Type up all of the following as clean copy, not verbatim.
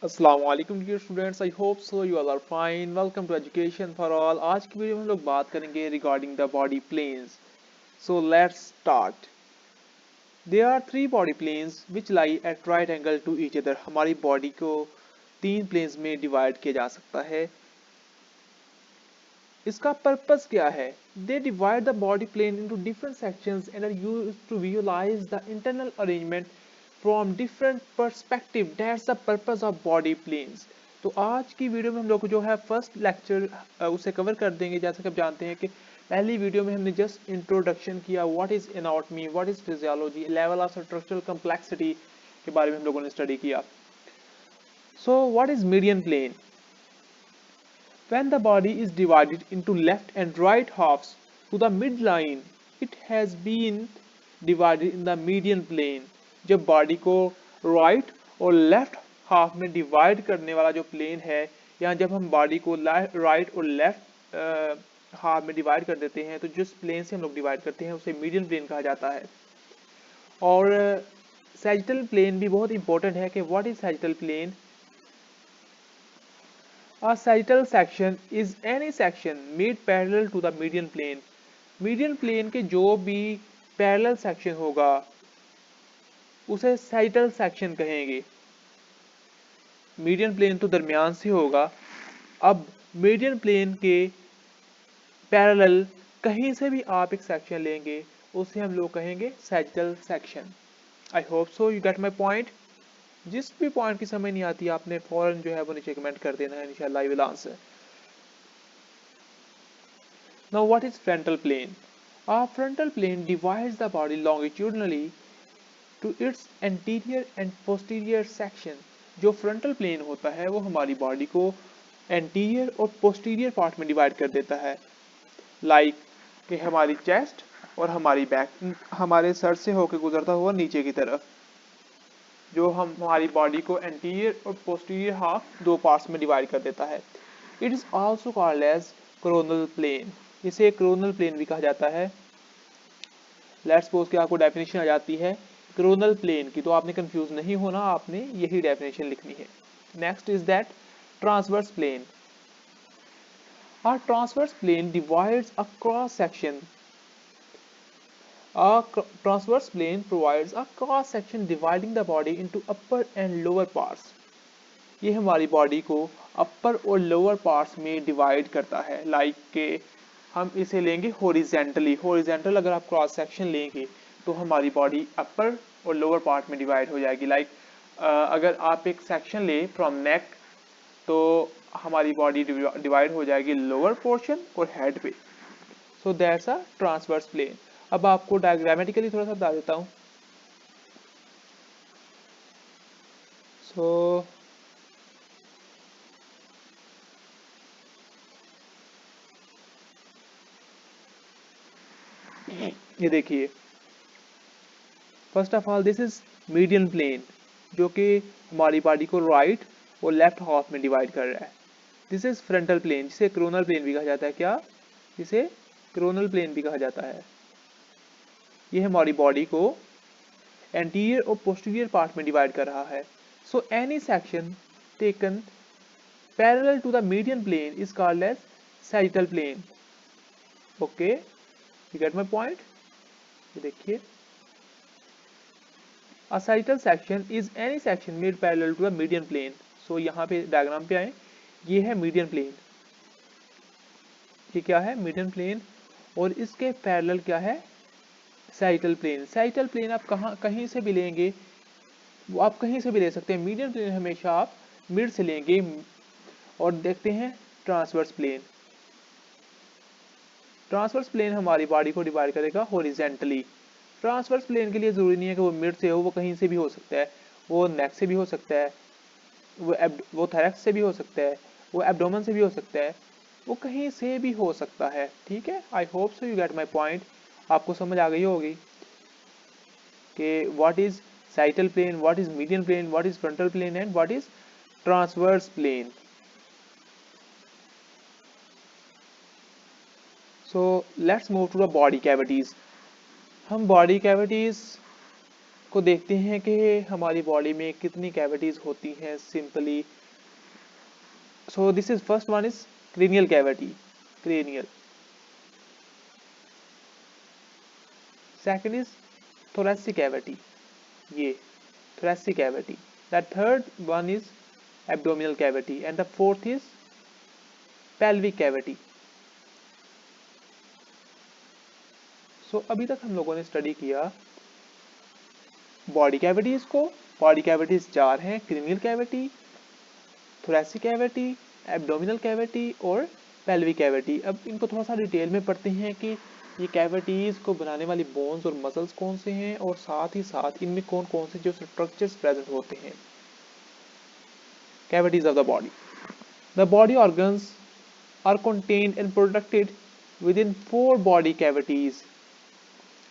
Assalamualaikum dear students, I hope so you all are fine. Welcome to Education for All. आज की video में हम लोग बात करेंगे regarding the body planes. So let's start. There are three body planes which lie at right angle to each other. हमारी body को तीन planes में divide किया जा सकता है. इसका purpose क्या है? They divide the body plane into different sections and are used to visualize the internal arrangement from different perspective. That's the purpose of body planes. तो आज की वीडियो में हम लोग जो है फर्स्ट लेक्चर उसे कवर कर देंगे. जैसा कि आप जानते हैं कि पहली वीडियो में हमने जस्ट इंट्रोडक्शन किया, what is anatomy, what is physiology, level of structural complexity के बारे में हम लोगों ने स्टडी किया. So what is median plane? When the body is divided into left and right halves to the midline, it has been divided in the median plane. जब body को right और left half में divide करने वाला जो plane है, या जब हम body को right और left half में divide कर देते हैं, तो जिस plane से हम लोग divide करते हैं उसे median plane कहा जाता है. और sagittal plane भी बहुत important है कि what is sagittal plane? A sagittal section is any section made parallel to the median plane. Median plane के जो भी parallel section होगा उसे sagittal section कहेंगे. Median plane तो दरमियान से होगा. अब median plane के parallel कहीं से भी आप एक section लेंगे उसे हम लोग कहेंगे sagittal section. I hope so you get my point. जिस भी पॉइंट की समझ नहीं आती आपने फौरन जो है वो नीचे कमेंट कर देना है, इंशाल्लाह I will answer. Now what is frontal plane? Our frontal plane divides the body longitudinally to its anterior and posterior section. जो frontal plane होता है वो हमारी बॉडी को anterior और posterior part में divide कर देता है. Like कि हमारी chest और हमारी back हमारे सर से होकर गुजरता हुआ नीचे की तरफ, जो हमारी बॉडी को anterior और posterior half दो parts में divide कर देता है. It is also called as coronal plane. इसे कोरोनल प्लेन भी कहा जाता है. लेट्स सपोज कि आपको डेफिनेशन आ जाती है कोरोनल प्लेन की, तो आपने कंफ्यूज नहीं होना, आपने यही डेफिनेशन लिखनी है. Next is that transverse plane. A transverse plane divides a cross section. A transverse plane provides a cross section dividing the body into upper and lower parts. ये हमारी बॉडी को अपर और लोअर पार्ट्स में divide करता है. Like के हम इसे लेंगे हॉरिजेंटली. हॉरिजेंटल अगर आप क्रॉस सेक्शन लेंगे तो हमारी बॉडी अपर और लोअर पार्ट में डिवाइड हो जाएगी. लाइक अगर आप एक सेक्शन ले फ्रॉम नेक तो हमारी बॉडी डिवाइड हो जाएगी लोअर पोर्शन और हेड पे. So that's a transverse plane. अब आपको डायग्रामेटिकली थोड़ा सा बता देता हूँ. सो ये देखिए, first of all this is median plane जो कि हमारी बॉडी को राइट और लेफ्ट हाफ में डिवाइड कर रहा है. दिस इज फ्रंटल प्लेन जिसे कोरोनल प्लेन भी कहा जाता है. क्या? जिसे कोरोनल प्लेन भी कहा जाता है. ये हमारी बॉडी को एंटीरियर और पोस्टीरियर पार्ट में डिवाइड कर रहा है. So any section taken parallel to the median plane is called as sagittal plane. Okay, you get my point. ये देखिए, A sagittal section is any section made parallel to the median plane. So यहाँ पे diagram पे आए, ये है median plane. ये क्या है? Median plane. और इसके पैरेलल क्या है? Sagittal plane. सैजिटल प्लेन आप कहीं से भी लेंगे, वो आप कहीं से भी ले सकते हैं. मीडियन प्लेन हमेशा आप मिड से लेंगे. और देखते हैं ट्रांसवर्स प्लेन. ट्रांसवर्स प्लेन हमारी बॉडी को डिवाइड करेगा हॉरिजेंटली. ट्रांसवर्स प्लेन के लिए जरूरी नहीं है कि वो मिड से हो, वो कहीं से भी हो सकता है. वो नेक से भी हो सकता है, वो थैरेक्स से भी हो सकता है, वो एब्डोमेन से भी हो सकता है, वो कहीं से भी हो सकता है. ठीक है, I hope so you get my point. आपको समझ आ गई होगी कि what is sagittal plane, what is median plane, what is frontal plane and what is transverse plane. So let's move to the body cavities. हम body cavities इसको देखते हैं कि हमारी बॉडी में कितनी कैविटीज होती हैं simply. So this is first one is cranial cavity, cranial. Second is thoracic cavity, ये thoracic cavity. The third one is abdominal cavity and the fourth is pelvic cavity. So अभी तक हम लोगों ने स्टडी किया body cavities को। Body cavities 4 हैं, cranial cavity, thoracic cavity, abdominal cavity और pelvic कैविटी। अब इनको थोड़ा सा डिटेल में पढ़ते हैं कि ये कैविटीज को बनाने वाली बोन्स और मसल्स कौन से हैं और साथ ही साथ इनमें कौन कौन से जो स्ट्रक्चर्स प्रेजेंट होते हैं। Cavities of the body. The body organs are contained and protected within 4 body cavities.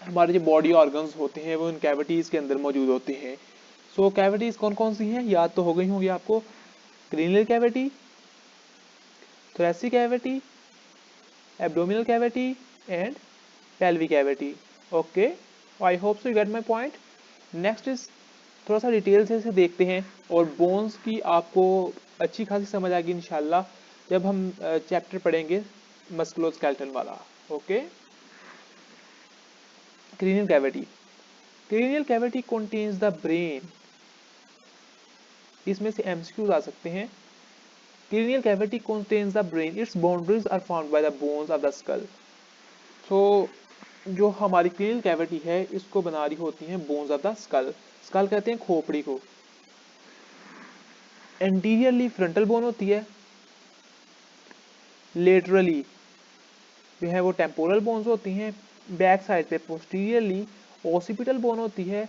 हमारे जो बॉडी ऑर्गन्स होते हैं वो इन कैविटीज के अंदर मौजूद होते हैं। सो कैविटीज कौन कौन सी हैं याद तो हो गई होंगी आपको। Cranial cavity, thoracic cavity, abdominal cavity and pelvic cavity. Okay, I hope so you get my point. Next is थोड़ा सा डिटेल से इसे देखते हैं और बोन्स की आपको अच्छी खासी समझ आएगी इंशाल्लाह जब हम चैप्टर पढ़ेंगे मस्कुलोस्केलेटल वाला। Okay, cranial cavity. Cranial cavity contains the brain. इसमें से एमसीक्यूज आ सकते हैं। Cranial cavity contains the brain, its boundaries are found by the bones of the skull. So जो हमारी क्रेनियल कैविटी है इसको बना रही होती हैं bones of the skull. Skull कहते हैं खोपड़ी को। एंटीरियरली फ्रंटल बोन होती है, लेटरली जो है वो टेम्पोरल बोन्स होती हैं, बैक साइड पे पोस्टीरियरली ओसिपिटल बोन होती है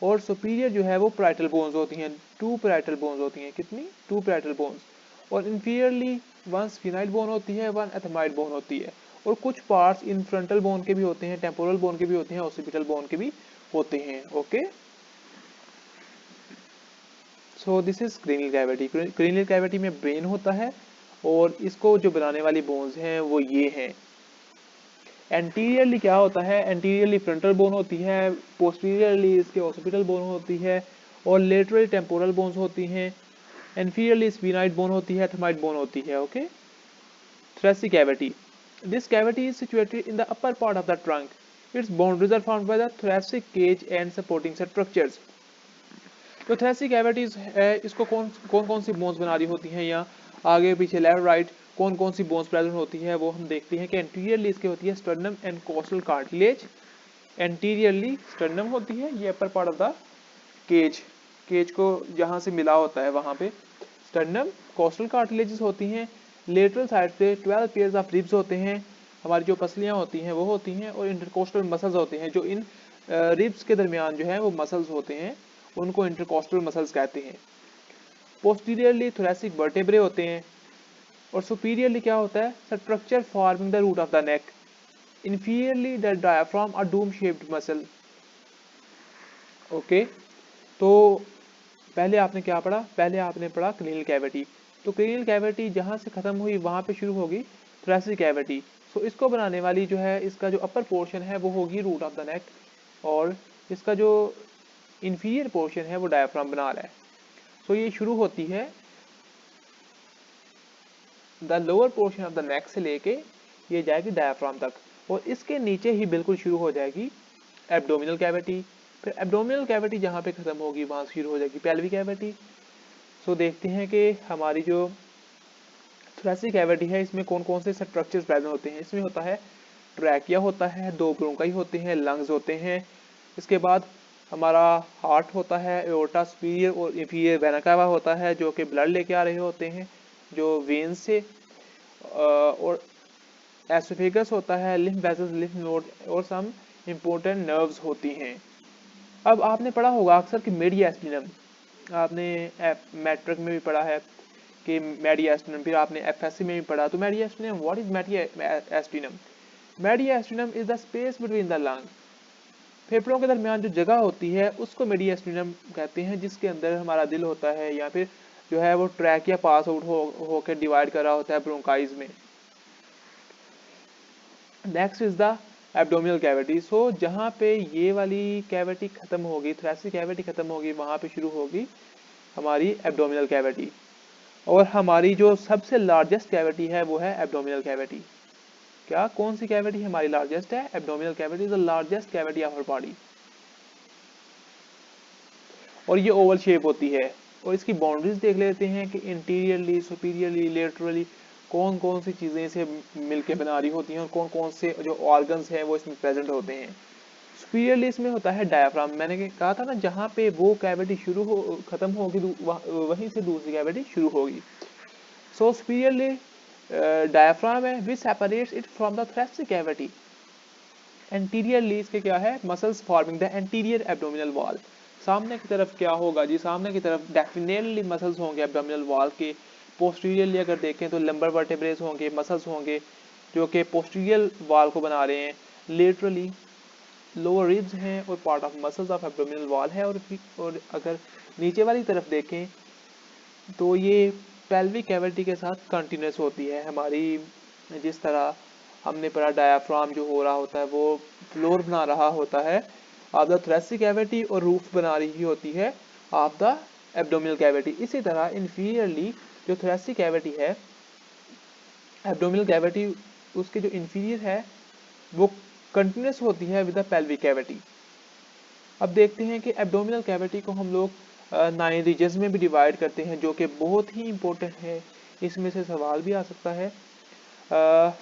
और सुपीरियर जो है वो पैराइटल बोन्स होती हैं। 2 पैराइटल बोन्स होती हैं। कितनी? 2 पैराइटल बोन्स। और इंफीरियरली 1 स्फिनाइड बोन होती है, 1 एथमाइड बोन होती है। और कुछ पार्ट्स इन फ्रंटल बोन के भी होते हैं, टेम्पोरल बोन के भी होते हैं, ओसिपिटल बोन के भी होते हैं। Okay, so this is cranial cavity. Cranial cavity में ब्रेन होता है और इसको जो बनाने वाली बोन्स हैं वो ये हैं। एंटीरियरली क्या होता है? एंटीरियरली फ्रंटल बोन होती है, पोस्टीरियरली इसके ओसिपिटल बोन होती है और लेटरली टेम्पोरल बोन्स होती हैं। इंफीरियरली स्फिनाइड बोन होती है, एथमाइड बोन होती है। Okay, thoracic cavity. This cavity is situated in the upper part of the trunk. Its boundaries are formed by the thoracic cage and supporting structures. तो thoracic cavities है, इसको कौन सी बोन्स बना रही होती हैं या आगे पीछे लेफ्ट राइट कौन कौन सी बोन्स प्रेजेंट होती है वो हम देखते हैं कि एंटीरियरली इसके होती है sternum and costal cartilage. Anteriorly sternum होती है, ये upper part of the cage, cage को जहाँ से मिला होता है वहाँ पे स्टर्नम। कोस्टल कार्टिलेजेस होती हैं। लेटरल साइड पे 12 पेयर्स ऑफ रिब्स होते हैं, हमारी जो पसलियाँ होती हैं वो होती हैं और इंटरकोस्टल मसल्स होते हैं। जो इन रिब्स के दरमियान जो है वो मसल्स होते हैं उनको इंटरकोस्टल मसल्स कहते हैं। पोस्टीरियरली थोरैसिक वर्टेब्रे होते हैं और सुपीरियरली क्या होता है? Structure forming the root of the neck. Inferiorly the diaphragm और डूम शेप्ड मसल। ओके, तो पहले आपने क्या पढ़ा? पहले आपने पढ़ा क्रेनियल कैविटी। तो क्रेनियल कैविटी जहाँ से खत्म हुई वहाँ पे शुरू होगी thoracic कैविटी। सो इसको बनाने वाली जो है इसका जो अपर पोर्शन है वो होगी रूट ऑफ द नेक और इसका जो इंफीरियर पोर्शन है वो डायफ्राम बना रहा है। सो ये शुरू होती है the lower portion of the नेक से लेके ये जाएगी डायफ्राम तक और इसके नीचे ही बिल्कुल शुरू हो जाएगी एब्डोमिनल कैविटी। फिर एब्डोमिनल कैविटी जहाँ पे खत्म होगी वहाँ से शुरू हो जाएगी पेल्विक कैविटी। सो देखते हैं कि हमारी जो thoracic कैविटी है इसमें कौन कौन से स्ट्रक्चर्स प्रेजेंट होते हैं। इसमें होता है ट्रैकिया होता है, 2 ब्रोंकाई होते हैं, लंग्स होते हैं। इसके बाद हमारा हार्ट होता है, एओर्टा सुपीरियर और इंफीरियर वेना कावा होता है जो कि ब्लड लेके आ रहे होते हैं जो वेन्स से। और एसोफेगस होता है, लिम्फ वेसल्स, लिम्फ नोड और सम इम्पोर्टेंट नर्व्स होती हैं। अब आपने पढ़ा होगा अक्सर कि मेडियास्टिनम, आपने मैट्रिक में भी पढ़ा है कि मेडियास्टिनम, फिर आपने एफएससी में भी पढ़ा। तो mediastinum, what is mediastinum? Mediastinum is the space between the lung. फेफड़ों के दरमियान जो जगह होती है उसको मेडियास्टिनम कहते हैं, जिसके अंदर हमारा दिल होता है या फिर जो है वो ट्रैकिया पास आउट होकर डिवाइड कर रहा होता है ब्रोंकाइज में। Next is the abdominal cavity. So जहाँ पे ये वाली कैविटी खत्म होगी, थोरेसिक कैविटी खत्म होगी, वहाँ पे शुरू होगी हमारी एब्डोमिनल कैविटी। और हमारी जो सबसे लार्जेस्ट कैविटी है वो है एब्डोमिनल कैविटी। क्या कौन सी कैविटी हमारी लार्जेस्ट है? Abdominal cavity is the largest cavity of our body. और ये ओवल शेप होती है। और इसकी बाउंड्रीज देख लेते हैं कि इंटीरियरली, सुपीरियरली, लेटरली कौन कौन सी चीजें इसे मिलके बना रही होती हैं और कौन कौन से जो ऑर्गन्स हैं वो इसमें प्रेजेंट होते हैं। सुपीरियरली इसमें होता है डायाफ्राम। मैंने कहा था ना, जहाँ पे वो कैविटी शुरू हो खत्म होगी वहीं से दूसरी कैविटी शुरू होगी। सो सुपीरियरली डायाफ्राम है which separates it from the thoracic cavity. Anteriorly इसके क्या है? Muscles forming the anterior abdominal wall. सामने की तरफ क्या होगा जी? सामने की तरफ डेफिनेटली मसल्स होंगे एब्डोमिनल वॉल के। पोस्टीरियरली अगर देखें तो लंबर वर्टेब्रेस होंगे, मसल्स होंगे जो कि पोस्टीरियर वॉल को बना रहे हैं। लेटरली लोअर रिब्स हैं और part of muscles of abdominal wall है। और अगर नीचे वाली तरफ देखें तो ये पेल्विक कैविटी के साथ कंटिन्यूस होती है हमारी। जिस तरह हमने पढ़ा, डायाफ्राम जो हो रहा होता है वो फ्लोर बना रहा होता है ऑफ द थोरेसिक कैविटी और रूफ बना रही होती है ऑफ द एब्डोमिनल कैविटी। इसी तरह इंफीरियरली जो थोरेसिक कैविटी है, एब्डोमिनल कैविटी उसके जो इंफीरियर है वो कंटिन्यूस होती है विद द पेल्विक कैविटी। अब देखते हैं कि एब्डोमिनल कैविटी को हम लोग 9 रीजन्स में भी डिवाइड करते हैं, जो कि बहुत ही इंपॉर्टेंट है। इसमें से सवाल भी आ सकता है,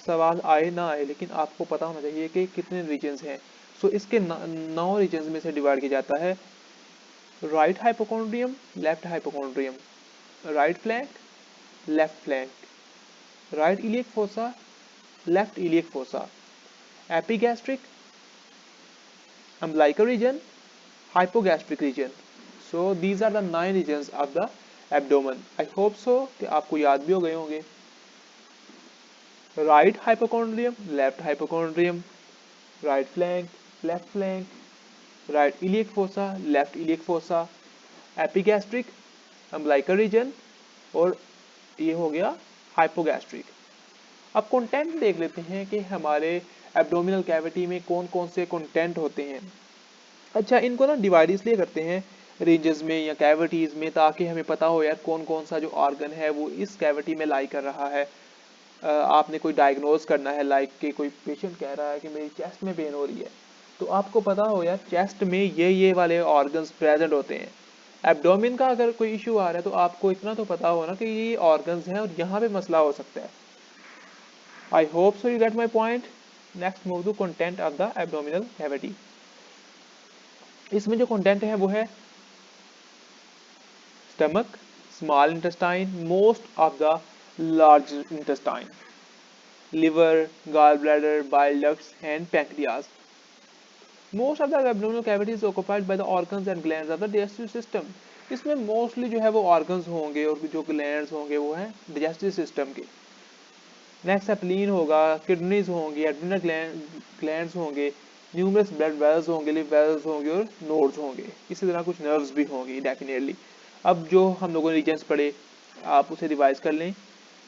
सवाल आए ना आए, लेकिन आपको पता होना चाहिए कि कितने रीजन्स हैं। सो इसके 9 रीजन्स में से डिवाइड किया जाता है। Right hypochondrium, left hypochondrium, right flank, left flank, right iliac fossa, left iliac fossa, epigastric, umbilical region, hypogastric region. So these are the 9 regions of the abdomen. I hope so कि आपको याद भी हो गए होंगे। Right hypochondrium, left hypochondrium, right flank, left flank, right iliac fossa, left iliac fossa, epigastric, umbilical region और ये हो गया हाइपोगैस्ट्रिक। अब कंटेंट देख लेते हैं कि हमारे एब्डोमिनल कैविटी में कौन कौन से कंटेंट होते हैं। अच्छा, इनको ना डिवाइड इसलिए करते हैं रेंजेस में या कैविटीज में, ताकि हमें पता हो यार कौन कौन सा जो ऑर्गन है वो इस कैविटी में लाई कर रहा है। आपने कोई डायग्नोज करना है, लाइक कि कोई पेशेंट कह रहा है कि मेरी चेस्ट में पेन हो रही है, तो आपको पता हो यार चेस्ट में ये वाले ऑर्गन्स प्रेजेंट होते हैं। एब्डोमिन का अगर कोई इशू आ रहा है तो आपको इतना तो पता हो ना कि ये ऑर्गन्स हैं और यहाँ पे मसला हो सकता है। I hope so you get my point. Next move to content of the abdominal cavity. इसमें जो कंटेंट है वो है stomach, small intestine, most of the large intestine, liver, gall bladder, bile ducts and pancreas. Most of the abdominal cavity is occupied by the organs and glands of the digestive system. इसमें mostly जो है वो organs होंगे और जो glands होंगे वो हैं डाइजेस्टिव सिस्टम के। नेक्स्ट एप्लीन होगा, किडनीज होंगी, एड्रिनल ग्लैंड्स होंगे, न्यूमरस ब्लड वेल्स होंगे, लिव वेल्स होंगे और नोड्स होंगे। इसी तरह कुछ नर्व्स भी होंगी डेफिनेटली। अब जो हम लोगों ने रीजन्स पढ़े आप उसे रिवाइज कर लें।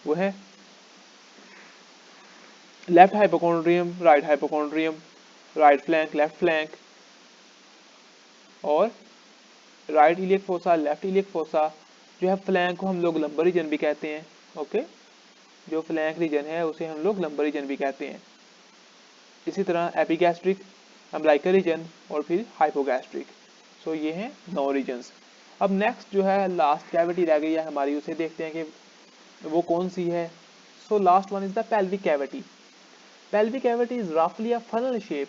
वो है left hypochondrium, right hypochondrium, right flank, left flank और right iliac fossa, left iliac fossa. जो है फ्लैंक को हम लोग लंबर रीजन भी कहते हैं। ओके, जो फ्लैंक रीजन है उसे हम लोग लंबर रीजन भी कहते हैं। इसी तरह एपिगैस्ट्रिक, अम्बिलिकल रीजन और फिर हाइपोगैस्ट्रिक। सो ये हैं 9 रीजन्स। अब नेक्स्ट जो है लास्ट कैविटी रह गई है हमारी, उसे देखते हैं कि वो कौन सी है। So last one is the pelvic cavity. Pelvic cavity is रफली अ फनल शेप।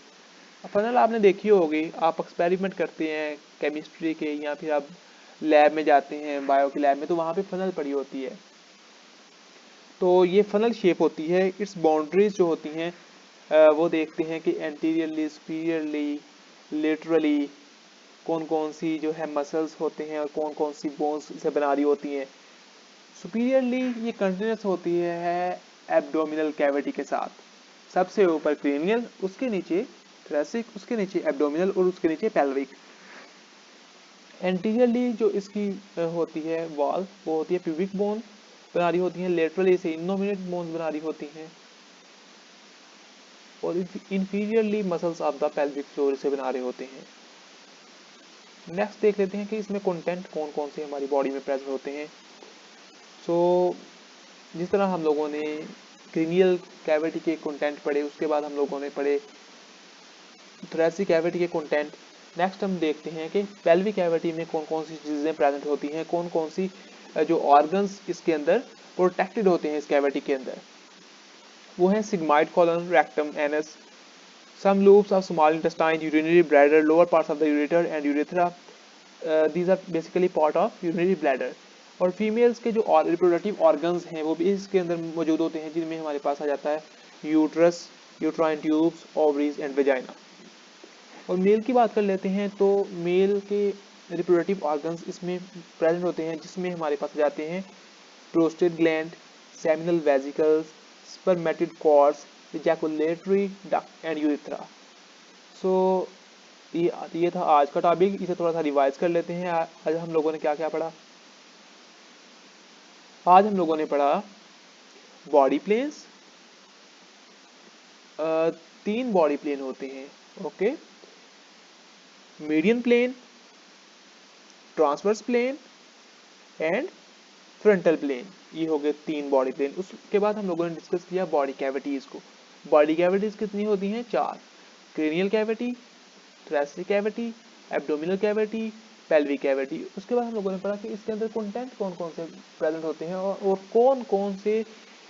फनल आपने देखी होगी, आप एक्सपेरिमेंट करते हैं केमिस्ट्री के या फिर आप लैब में जाते हैं बायो की लैब में, तो वहाँ पे फनल पड़ी होती है। तो ये फनल शेप होती है। इट्स बाउंड्रीज जो होती हैं वो देखते हैं कि एंटीरियरली, सुपीरियरली, लेटरली कौन कौन सी जो है मसल्स होते हैं और कौन कौन सी बोन्स से बना रही होती हैं। सुपीरियरली ये कंटिन्यूस होती है एब्डोमिनल कैविटी के साथ। सबसे ऊपर क्रेनियल, उसके नीचे थोरेसिक, उसके नीचे एब्डोमिनल और उसके नीचे पेल्विक। एंटीरियरली जो इसकी होती है वॉल, वो होती है प्यूबिक बोन बना रही होती हैं। लेटरली इसे इनोमिनेट बोन्स बना रही होती हैं। और inferiorly muscles of the pelvic floor से बना रहे होते हैं। नेक्स्ट देख लेते हैं कि इसमें कंटेंट कौन कौन से हमारी बॉडी में प्रेजेंट होते हैं। सो जिस तरह हम लोगों ने क्रेनियल कैविटी के कंटेंट पढ़े, उसके बाद हम लोगों ने पढ़े थोरेसिक कैविटी के कंटेंट। नेक्स्ट हम देखते हैं कि पेल्विक कैविटी में कौन कौन सी चीज़ें प्रेजेंट होती हैं, कौन कौन सी जो ऑर्गन्स इसके अंदर प्रोटेक्टेड होते हैं इस कैविटी के अंदर। वो है sigmoid colon, rectum, anus, some loops of small intestine, urinary bladder, lower parts of the ureter and urethra. These are basically part of urinary bladder. और फीमेल्स के जो रिप्रोडक्टिव ऑर्गन्स हैं वो भी इसके अंदर मौजूद होते हैं, जिनमें हमारे पास आ जाता है uterus, uterine tubes, ovaries and vagina. और मेल की बात कर लेते हैं तो मेल के रिप्रोडक्टिव ऑर्गन्स इसमें प्रेजेंट होते हैं, जिसमें हमारे पास आ जाते हैं prostate gland, seminal vesicles, spermatid cords, ejaculatory duct and urethra. सो ये था आज का टॉपिक। इसे थोड़ा सा रिवाइज कर लेते हैं। आज हम लोगों ने क्या क्या पढ़ा। आज हम लोगों ने पढ़ा बॉडी प्लेन्स। 3 बॉडी प्लेन होते हैं, okay. Median plane, transverse plane and frontal plane. ये हो गए 3 बॉडी प्लेन। उसके बाद हम लोगों ने डिस्कस किया बॉडी कैविटीज को। बॉडी कैविटीज कितनी होती हैं? 4। Cranial cavity, thoracic cavity, abdominal cavity, pelvic cavity. उसके बाद हम लोगों ने पढ़ा कि इसके अंदर कंटेंट कौन कौन से प्रेजेंट होते हैं और कौन कौन से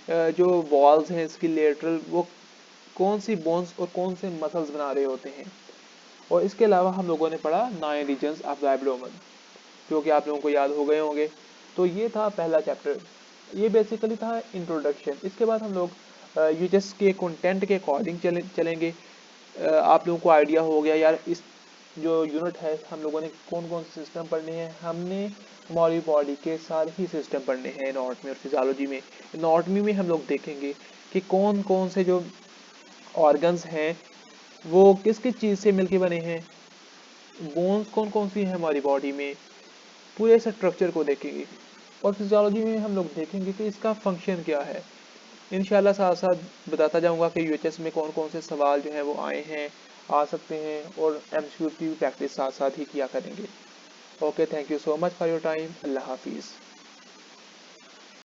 जो वॉल्स हैं इसकी लेटरल, वो कौन सी बोन्स और कौन से मसल्स बना रहे होते हैं। और इसके अलावा हम लोगों ने पढ़ा 9 रीजन्स ऑफ द एब्डोमेन, जो कि आप लोगों को याद हो गए होंगे। तो ये था पहला चैप्टर। ये बेसिकली था इंट्रोडक्शन। इसके बाद हम लोग यूएचएस के कंटेंट के अकॉर्डिंग चलेंगे। आप लोगों को आइडिया हो गया यार, इस जो यूनिट है हम लोगों ने कौन कौन से सिस्टम पढ़ने हैं। हमने हमारी बॉडी के सारे ही सिस्टम पढ़ने हैं एनाटॉमी और फिजियोलॉजी में। एनाटॉमी में हम लोग देखेंगे कि कौन कौन से जो ऑर्गन्स हैं वो किस किस चीज़ से मिलके बने हैं, बोन्स कौन कौन सी हैं हमारी बॉडी में, पूरे स्ट्रक्चर को देखेंगे। और फिजियोलॉजी में हम लोग देखेंगे कि इसका फंक्शन क्या है। इंशाल्लाह साथ साथ बताता जाऊंगा कि यूएचएस में कौन कौन से सवाल जो हैं वो आए हैं, आ सकते हैं, और एमसीक्यू की प्रैक्टिस साथ साथ ही किया करेंगे। Okay, thank you so much for your time. अल्लाह हाफिज़।